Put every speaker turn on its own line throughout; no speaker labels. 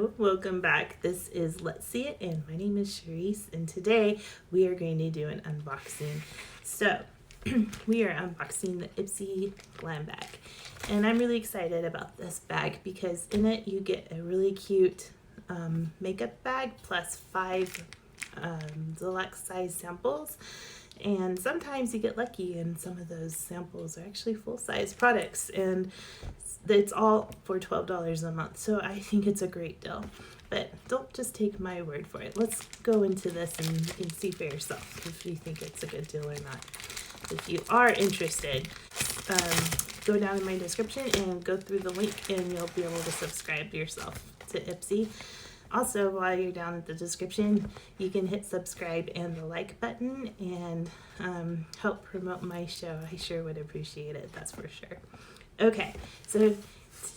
Hello, welcome back. This is Let's See It, and my name is Charisse, and today we are going to do an unboxing. So, we are unboxing the Ipsy Glam bag, and I'm really excited about this bag because in it you get a really cute makeup bag plus 5 deluxe size samples. And sometimes you get lucky and some of those samples are actually full-size products, and it's all for $12 a month. So I think it's a great deal, but don't just take my word for it. Let's go into this and you can see for yourself if you think it's a good deal or not. If you are interested, go down in my description and go through the link and you'll be able to subscribe yourself to Ipsy. Also, while you're down at the description, you can hit subscribe and the like button and help promote my show. I sure would appreciate it, that's for sure. Okay, so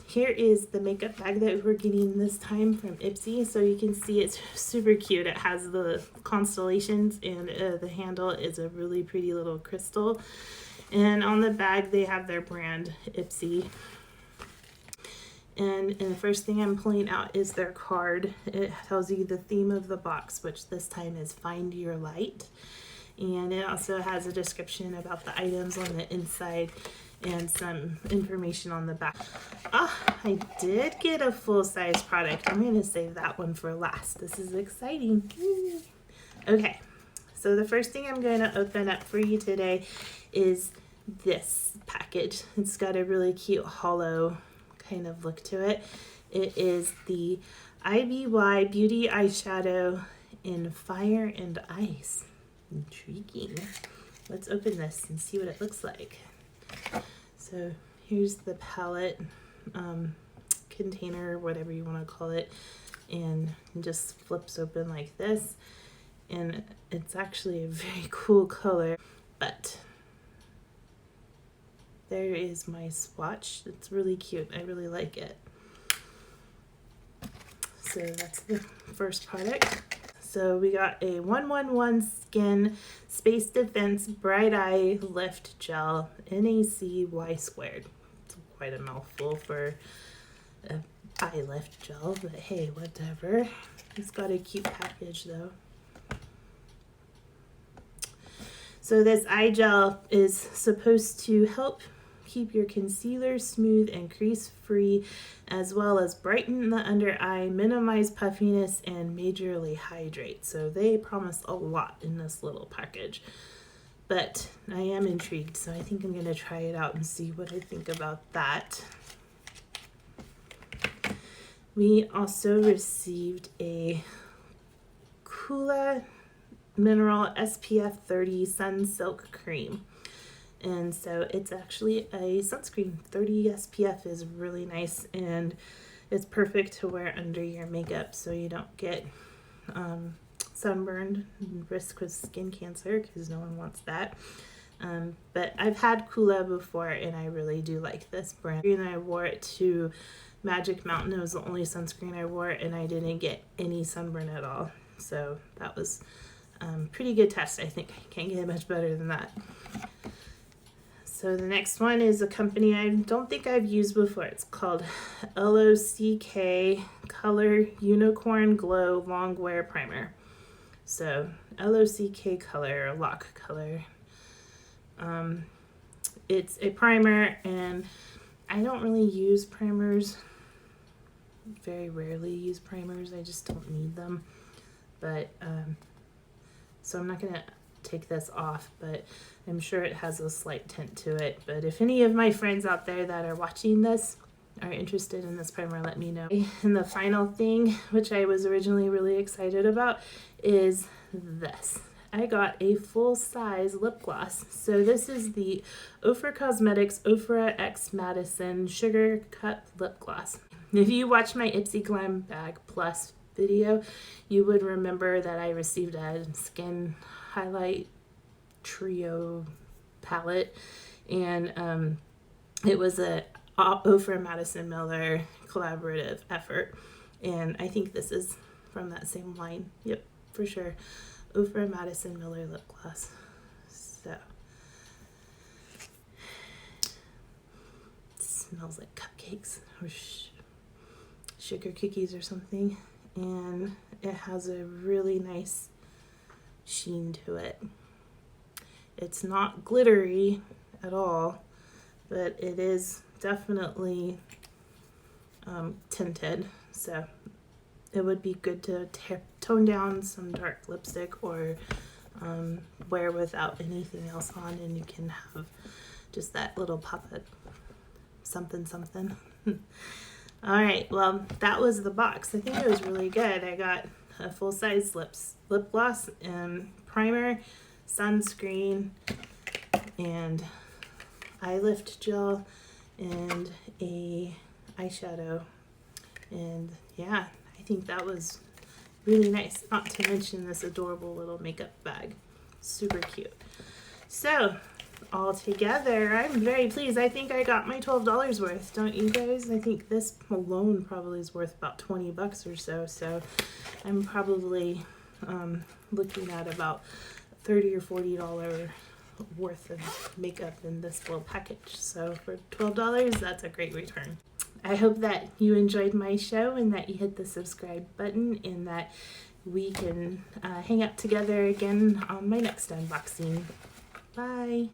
here is the makeup bag that we're getting this time from Ipsy. So you can see it's super cute. It has the constellations and the handle is a really pretty little crystal. And on the bag, they have their brand, Ipsy. And the first thing I'm pulling out is their card. It tells you the theme of the box, which this time is Find Your Light. And it also has a description about the items on the inside and some information on the back. I did get a full-size product. I'm going to save that one for last. This is exciting. Okay, so the first thing I'm going to open up for you today is this package. It's got a really cute hollow kind of look to it. It is the IBY Beauty Eyeshadow in Fire and Ice. Intriguing. Let's open this and see what it looks like. So here's the palette container, whatever you want to call it, and it just flips open like this. And it's actually a very cool color, but there is my swatch. It's really cute. I really like it. So that's the first product. So we got a 111 Skin Space Defense Bright Eye Lift Gel NaCy squared. It's quite a mouthful for an eye lift gel, but hey, whatever. It's got a cute package though. So this eye gel is supposed to help keep your concealer smooth and crease free, as well as brighten the under eye, minimize puffiness, and majorly hydrate. So they promise a lot in this little package, but I am intrigued, so I think I'm going to try it out and see what I think about that. We also received a Kula Mineral SPF 30 Sun Silk Cream. And so it's actually a sunscreen. 30 SPF is really nice, and it's perfect to wear under your makeup so you don't get sunburned and risk with skin cancer, because no one wants that. But I've had Kula before and I really do like this brand. And I wore it to Magic Mountain. It was the only sunscreen I wore and I didn't get any sunburn at all. So that was pretty good test. I think I can't get much better than that. So the next one is a company I don't think I've used before. It's called LOCK Color Unicorn Glow Long Wear Primer. So LOCK Color, Lock Color. It's a primer, and I don't really use primers. Very rarely use primers. I just don't need them. But so I'm not going to take this off, but I'm sure it has a slight tint to it. But if any of my friends out there that are watching this are interested in this primer, let me know. And the final thing, which I was originally really excited about, is this. I got a full-size lip gloss. So this is the Ofra Cosmetics Ofra X Madison Sugar Cup Lip Gloss. If you watch my Ipsy Glam Bag Plus video, you would remember that I received a Skin Highlight Trio palette, and it was a Ofra Madison Miller collaborative effort, and I think this is from that same line. Yep, for sure. Ofra Madison Miller lip gloss. So it smells like cupcakes. sugar cookies or something, and it has a really nice sheen to it. It's not glittery at all, but it is definitely tinted, so it would be good to tone down some dark lipstick or wear without anything else on, and you can have just that little pop of something something. All right, well, that was the box. I think it was really good. I got a full-size lip gloss and primer, sunscreen, and eye lift gel, and a eyeshadow. And yeah, I think that was really nice, not to mention this adorable little makeup bag. Super cute. So all together, I'm very pleased. I think I got my $12 worth, don't you guys? I think this alone probably is worth about 20 bucks or so. So I'm probably looking at about $30 or $40 worth of makeup in this little package. So for $12, that's a great return. I hope that you enjoyed my show and that you hit the subscribe button, and that we can hang out together again on my next unboxing. Bye.